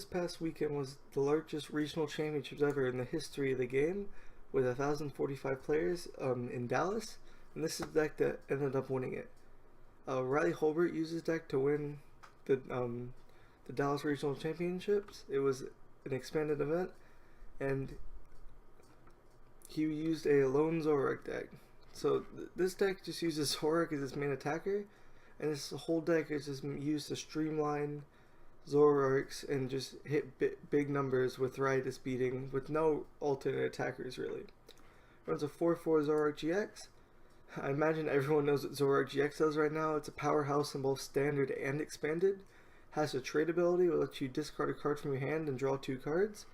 this past weekend was the largest regional championships ever in the history of the game, with 1,045 players in Dallas, and this is the deck that ended up winning it. Riley Holbert used his deck to win the Dallas Regional Championships. It was an expanded event, and he used a lone Zoroark deck. So this deck just uses Zoroark as its main attacker, and this whole deck is just used to streamline Zoroarks and just hit big numbers with Riotous Beating with no alternate attackers really. Runs a 4/4 Zoroark GX. I imagine everyone knows what Zoroark GX does right now. It's a powerhouse in both standard and expanded. Has a trade ability that lets you discard a card from your hand and draw 2 cards.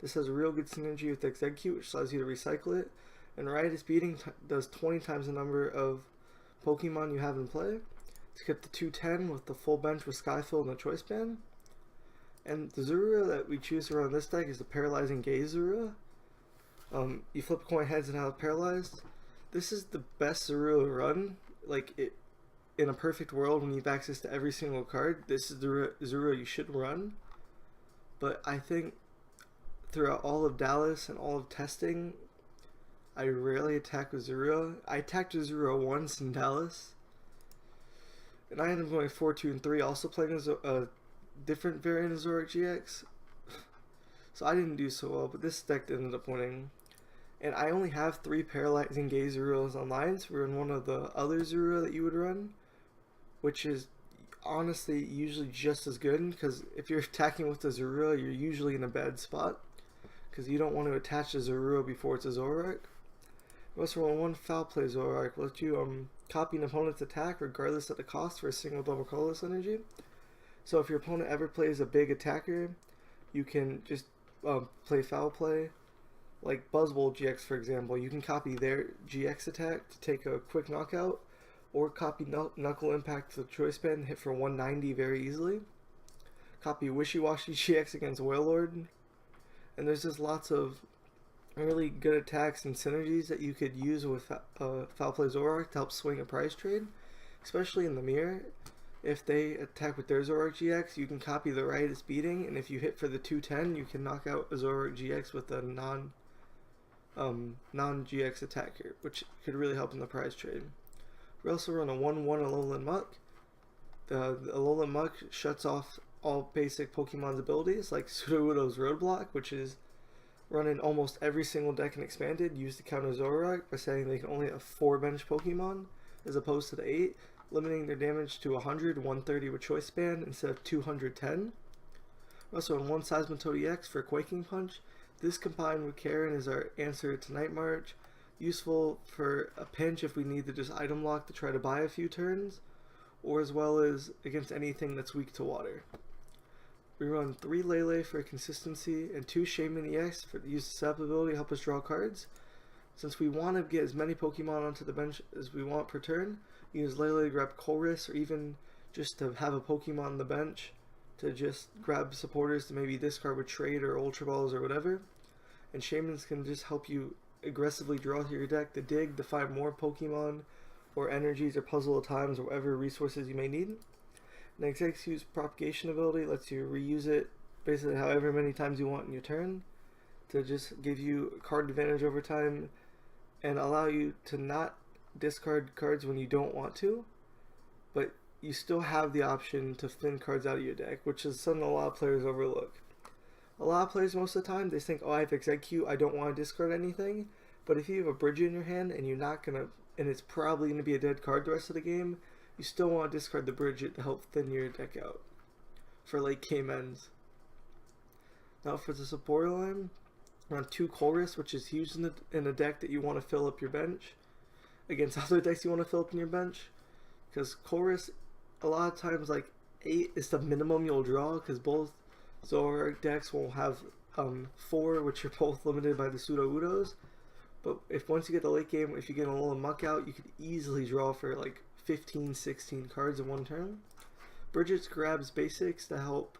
This has a real good synergy with Execute, which allows you to recycle it. And Riotous Beating does 20 times the number of Pokemon you have in play. Skip the 210 with the full bench with Skyfill and the Choice Band. And the Zorua that we choose to run this deck is the Paralyzing Gaze Zorua. You flip coin heads and have it paralyzed. This is the best Zorua to run. In a perfect world, when you have access to every single card, this is the Zorua you should run. But I think throughout all of Dallas and all of testing, I rarely attack with Zorua. I attacked with Zorua once in Dallas, and I ended up going 4, 2, and 3, also playing a different variant of Zoroark GX. So I didn't do so well, but this deck ended up winning. And I only have 3 Paralyzing Gaze Zoruas online, so we're in one of the other Zorua that you would run, which is honestly usually just as good, because if you're attacking with the Zorua, you're usually in a bad spot, because you don't want to attach the Zorua before it's a Zoroark. We also run 1 Foul Play Zoroark, let you copy an opponent's attack regardless of the cost for a single double colorless energy. So if your opponent ever plays a big attacker, you can just play Foul Play. Like Buzzwole GX, for example, you can copy their GX attack to take a quick knockout, or copy Knuckle Impact to the Choice Band, hit for 190 very easily. Copy Wishy Washy GX against Wailord. And there's just lots of really good attacks and synergies that you could use with Foul Play Zoroark to help swing a prize trade, especially in the mirror. If they attack with their Zoroark GX, you can copy the Riotous Beating, and if you hit for the 210, you can knock out a Zoroark GX with a non-GX attacker, which could really help in the prize trade. We also run a 1/1 Alolan Muck. The Alolan Muck shuts off all basic Pokemon's abilities, like Sudowoodo's Roadblock, which is run in almost every single deck in Expanded, used to counter Zoroark by saying they can only have 4 bench Pokemon, as opposed to the 8, limiting their damage to 100, 130 with Choice Band instead of 210. We also run 1 Seismitoad EX for Quaking Punch. This combined with Karen is our answer to Night March, useful for a pinch if we need to just item lock to try to buy a few turns, or as well as against anything that's weak to water. We run 3 Lele for consistency and 2 Shaman EX for the use of Sap ability to help us draw cards. Since we want to get as many Pokemon onto the bench as we want per turn, we use Lele to grab Colress, or even just to have a Pokemon on the bench to just grab supporters to maybe discard with Trade or Ultra Balls or whatever. And Shamans can just help you aggressively draw to your deck to dig to find more Pokemon or energies or puzzle times or whatever resources you may need. And Execute's Propagation ability lets you reuse it basically however many times you want in your turn to just give you card advantage over time and allow you to not discard cards when you don't want to, but you still have the option to thin cards out of your deck, which is something a lot of players overlook. A lot of players, most of the time, they think, oh, I have Execute, I don't want to discard anything. But if you have a Bridget in your hand and you're not gonna, and it's probably gonna be a dead card the rest of the game, you still want to discard the Bridget to help thin your deck out for late game ends. Now for the support line, run 2 Colress, which is huge in a deck that you want to fill up your bench against other decks you want to fill up in your bench, because Colress, a lot of times, like 8 is the minimum you'll draw, because both Zoroark decks will have 4, which are both limited by the Sudowoodos. But if once you get the late game, if you get a little muck out, you could easily draw for like 15, 16 cards in one turn. Bridget grabs basics to help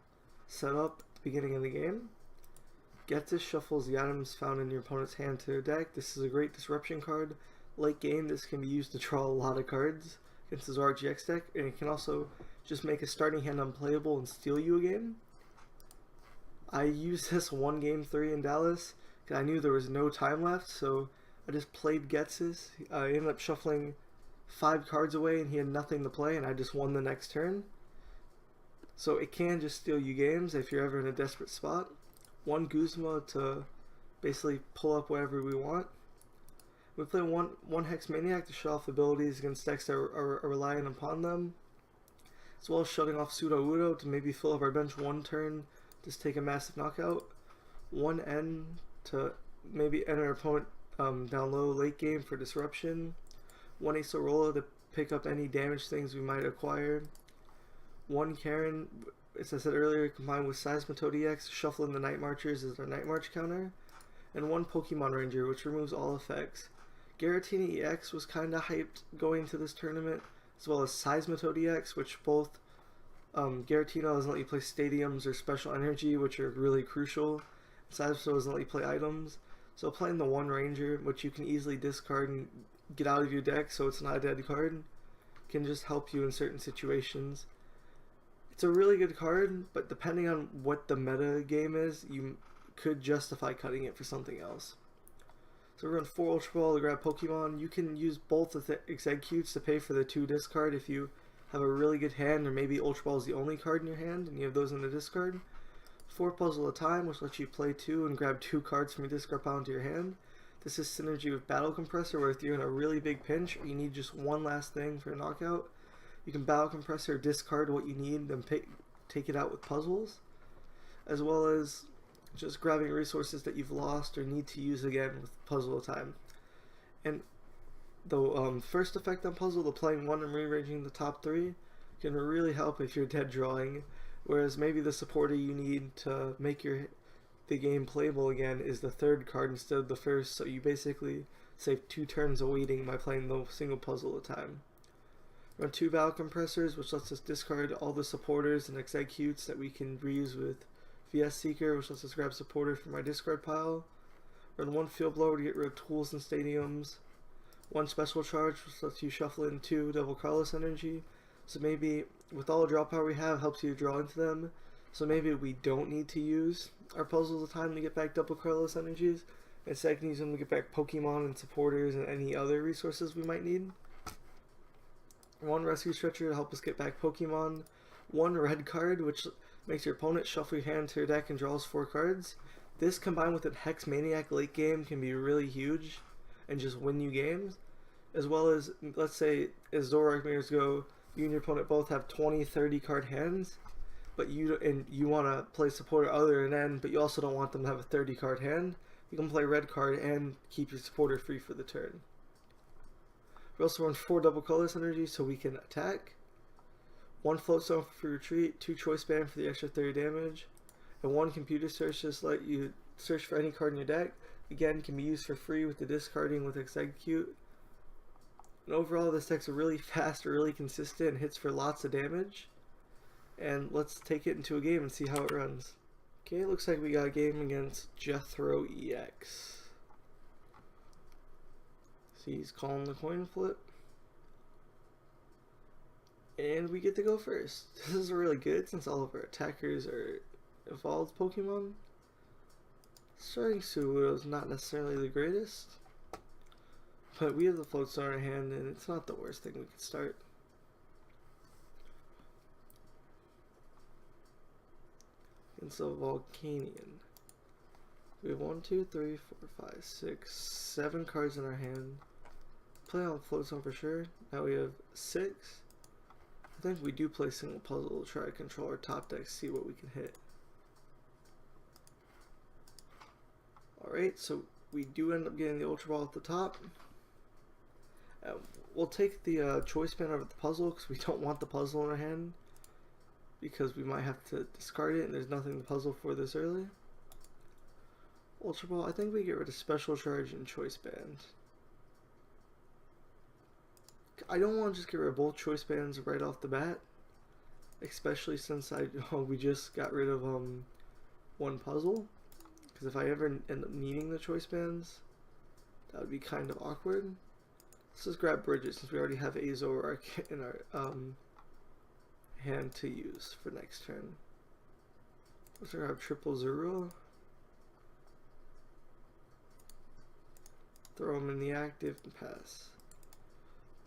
set up the beginning of the game. Ghetsis shuffles the items found in your opponent's hand to their deck. This is a great disruption card. Late game, this can be used to draw a lot of cards against the Zoroark GX deck, and it can also just make a starting hand unplayable and steal you a game. I used this one game 3 in Dallas because I knew there was no time left, so I just played Getz's. I ended up shuffling 5 cards away and he had nothing to play, and I just won the next turn. So it can just steal you games if you're ever in a desperate spot. One Guzma to basically pull up whatever we want. We play one Hex Maniac to show off abilities against decks that are relying upon them, as well as shutting off Pseudo Udo to maybe fill up our bench one turn, just take a massive knockout. One N to maybe enter our opponent down low late game for disruption. One Ace Arola to pick up any damage things we might acquire. One Karen, as I said earlier, combined with Seismitoad EX, shuffle in the Night Marchers as our Night March counter. And one Pokemon Ranger, which removes all effects. Giratina EX was kinda hyped going to this tournament, as well as Seismitoad EX, which both Giratina doesn't let you play stadiums or special energy, which are really crucial. Seismitoad doesn't let you play items. So playing the one Ranger, which you can easily discard and get out of your deck so it's not a dead card, can just help you in certain situations. It's a really good card, but depending on what the meta game is, you could justify cutting it for something else. So we're going 4 Ultra Ball to grab Pokemon. You can use both of the Executes to pay for the 2 discard if you have a really good hand, or maybe Ultra Ball is the only card in your hand and you have those in the discard. 4 Puzzle at a time, which lets you play 2 and grab 2 cards from your discard pile into your hand. This is synergy with Battle Compressor, where if you're in a really big pinch or you need just one last thing for a knockout, you can Battle Compressor, discard what you need, then take it out with puzzles, as well as just grabbing resources that you've lost or need to use again with puzzle time. And the first effect on puzzle, the playing one and rearranging the top 3, can really help if you're dead drawing, whereas maybe the supporter you need to make the game playable again is the 3rd card instead of the 1st, so you basically save 2 turns of waiting by playing the single puzzle at a time. Run 2 Battle Compressors, which lets us discard all the supporters and executes that we can reuse with VS Seeker, which lets us grab supporter from our discard pile. Run 1 Field Blower to get rid of tools and stadiums. 1 Special Charge, which lets you shuffle in 2 Double Carlos Energy. So maybe with all the draw power we have, helps you draw into them. So maybe we don't need to use our puzzles of time to get back Double Carlos Energies. Instead, I can use them to get back Pokemon and supporters and any other resources we might need. 1 Rescue Stretcher to help us get back Pokemon. 1 red card, which makes your opponent shuffle your hand to your deck and draws 4 cards. This combined with a Hex Maniac late game can be really huge and just win you games. As well as, let's say, as Zoroark mirrors go, you and your opponent both have 20-30 card hands, but you want to play supporter other than N, but you also don't want them to have a 30 card hand. You can play red card and keep your supporter free for the turn. We also run 4 Double Colorless Energy so we can attack. 1 Float Stone for retreat, 2 Choice Band for the extra 30 damage, and 1 Computer Search just let you search for any card in your deck. Again, can be used for free with the discarding with Execute. And overall, this deck's really fast, really consistent, and hits for lots of damage. And let's take it into a game and see how it runs. Okay, it looks like we got a game against Jethro EX. So he's calling the coin flip. And we get to go first. This is really good since all of our attackers are evolved Pokemon. Starting Suwudo is not necessarily the greatest, but we have the Float Stone in our hand and it's not the worst thing we could start. And so Volcanion. We have 1, 2, 3, 4, 5, 6, 7 cards in our hand. Play on Float Stone for sure. Now we have 6. I think we do play single puzzle to try to control our top deck, see what we can hit. Alright, so we do end up getting the Ultra Ball at the top. We'll take the Choice Band over the puzzle because we don't want the puzzle in our hand, because we might have to discard it and there's nothing to puzzle for this early. Ultra Ball, I think we get rid of Special Charge and Choice Band. I don't want to just get rid of both Choice Bands right off the bat, especially since we just got rid of 1 puzzle, because if I ever end up needing the Choice Bands, that would be kind of awkward. Let's just grab Bridget since we already have a Zoroark in our hand to use for next turn. Let's grab triple Zoro. Throw him in the active and pass.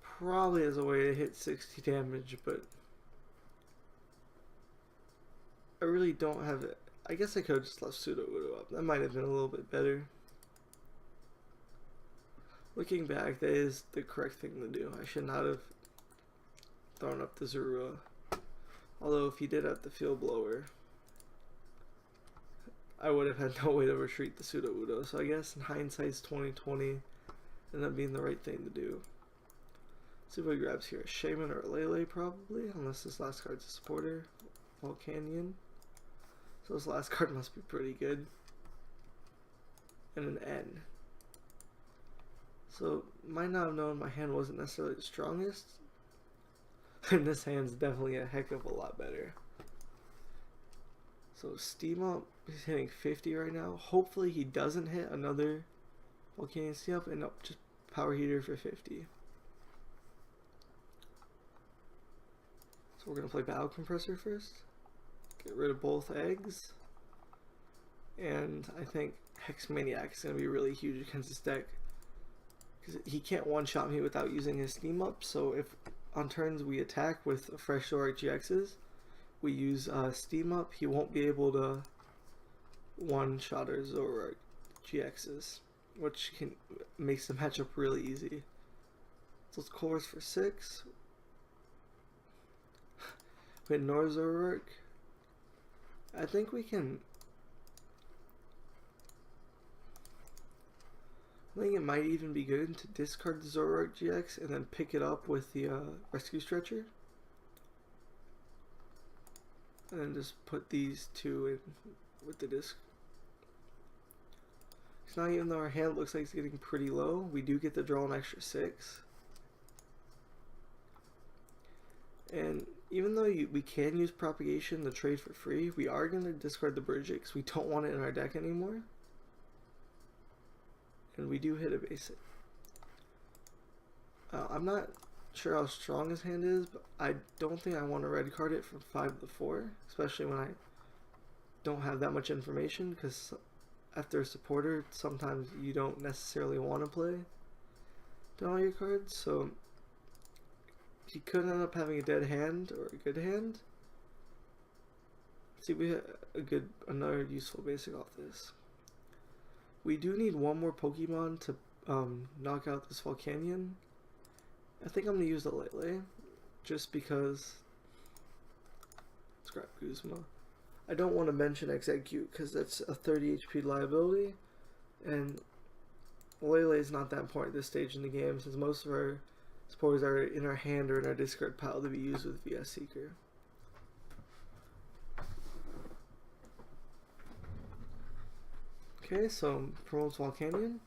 Probably as a way to hit 60 damage, but I really don't have it. I guess I could have just left Sudowoodo up. That might have been a little bit better. Looking back, that is the correct thing to do. I should not have thrown up the Zorua. Although if he did have the field blower, I would have had no way to retreat the Sudowoodo. So I guess in hindsight's 2020, ended up being the right thing to do. Let's see if he grabs here. A Shaman or a Lele probably, unless this last card's a supporter. Volcanion. So this last card must be pretty good. And an N. So might not have known my hand wasn't necessarily the strongest. And this hand's definitely a heck of a lot better. So Steam Up, he's hitting 50 right now. Hopefully he doesn't hit another Volcanion Steam Up, and no, just Power Heater for 50. So we're going to play Battle Compressor first. Get rid of both eggs. And I think Hex Maniac is going to be really huge against this deck. Because he can't one-shot me without using his Steam Up. So if on turns we attack with fresh Zoroark GXs, we use Steam Up, he won't be able to one-shot our Zoroark GXs, which makes the matchup really easy. So let's Chorus for 6. We ignore Zoroark. I think we can. I think it might even be good to discard the Zoroark GX and then pick it up with the Rescue Stretcher. And then just put these two in with the disc. Because now even though our hand looks like it's getting pretty low, we do get to draw an extra 6. And even though we can use Propagation to trade for free, we are going to discard the Bridget because we don't want it in our deck anymore. And we do hit a basic. I'm not sure how strong his hand is, but I don't think I want to red card it from 5 to 4, especially when I don't have that much information, because after a supporter, sometimes you don't necessarily want to play down all your cards, so he could end up having a dead hand or a good hand. Let's see if we have another useful basic off this. We do need one more Pokemon to knock out this Volcanion. I think I'm going to use the Lele, just because. Let's grab Guzma. I don't want to mention Execute, because that's a 30 HP liability, and Lele is not that important at this stage in the game, since most of our supporters are in our hand or in our discard pile to be used with VS Seeker. Okay, so promotes Volcanion.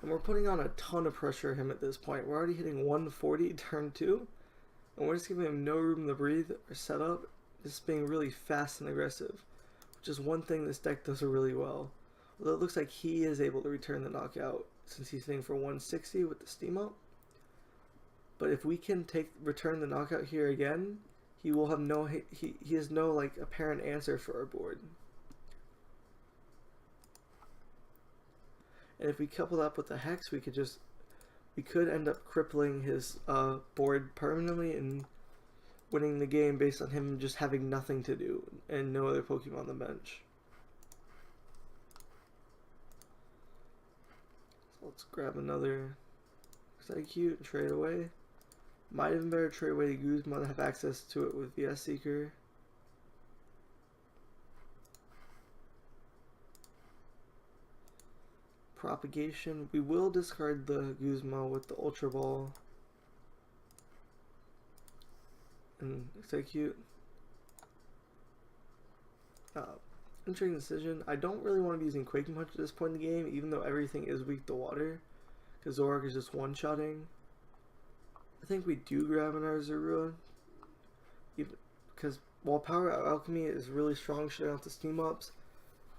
And we're putting on a ton of pressure on him at this point. We're already hitting 140 turn 2. And we're just giving him no room to breathe or set up. Just being really fast and aggressive. Which is one thing this deck does really well. Although it looks like he is able to return the knockout since he's hitting for 160 with the Steam Up. But if we can return the knockout here again, he will have he has no like apparent answer for our board. And if we couple that with the Hex, we could end up crippling his board permanently and winning the game based on him just having nothing to do and no other Pokemon on the bench. So let's grab another Execute and trade away. Might have been better to trade away to Guzma to have access to it with VS Seeker. Propagation. We will discard the Guzma with the Ultra Ball and Execute. Interesting decision. I don't really want to be using Quaking Punch at this point in the game, even though everything is weak to water, because Zoroark is just one-shotting. I think we do grab another Zorua, because while Power Alchemy is really strong shutting out the Steam Ups,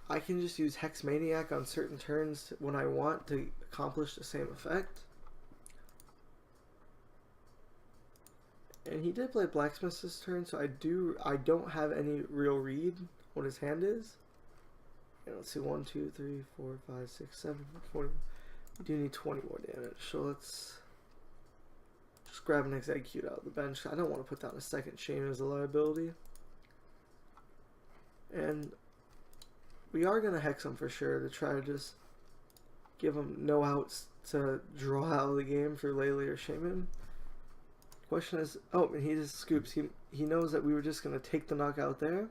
I can just use Hex Maniac on certain turns when I want to accomplish the same effect. And he did play Blacksmith this turn, so I don't have any real read what his hand is. And let's see, 1, 2, 3, 4, 5, 6, 7, 40. We do need 20 more damage, so let's just grab an execute out of the bench. I don't want to put down a second chain as a liability. And we are going to hex him for sure to try to just give him no outs to draw out of the game for Lele or Shaman. Question is, oh, and he just scoops. He knows that we were just going to take the knockout there.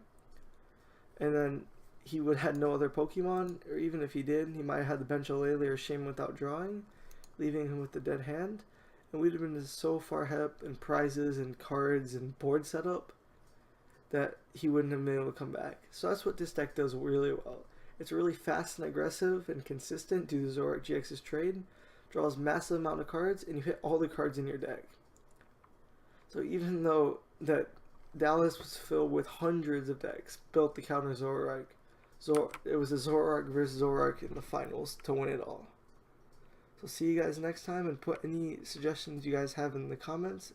And then he would have no other Pokemon, or even if he did, he might have had the bench of Lele or Shaman without drawing, leaving him with the dead hand. And we'd have been so far ahead up in prizes and cards and board setup that he wouldn't have been able to come back. So that's what this deck does really well. It's really fast and aggressive and consistent due to Zoroark GX's trade. Draws massive amount of cards, and you hit all the cards in your deck. So even though that Dallas was filled with hundreds of decks built to counter Zoroark, it was a Zoroark versus Zoroark in the finals to win it all. So see you guys next time, and put any suggestions you guys have in the comments,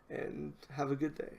and have a good day.